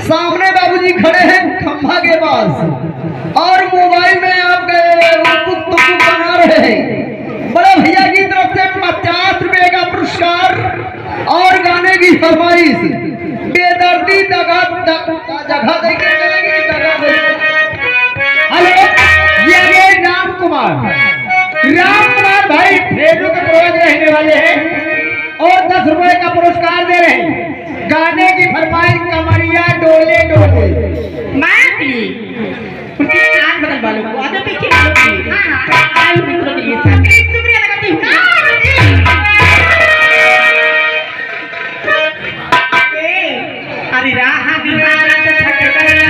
सामने बाबूजी खड़े हैं खंभा के पास और मोबाइल में आप गए बना रहे हैं। बड़े भैया की तरफ से 50 रुपए का पुरस्कार और गाने की फरमाइश। बेदर्दी जगह देके चलेगी हेलो, ये राम कुमार भाई फेसबुक के प्रोज रहने वाले हैं और 10 रुपए का पुरस्कार दे रहे हैं। गाने की फरमाइश कमरिया डोले डोले कान बदल वालों को आगे पीछे आयु मित्रों के लिए शुक्रिया लगाती हूँ। अरे राह दीवाना तो थक गए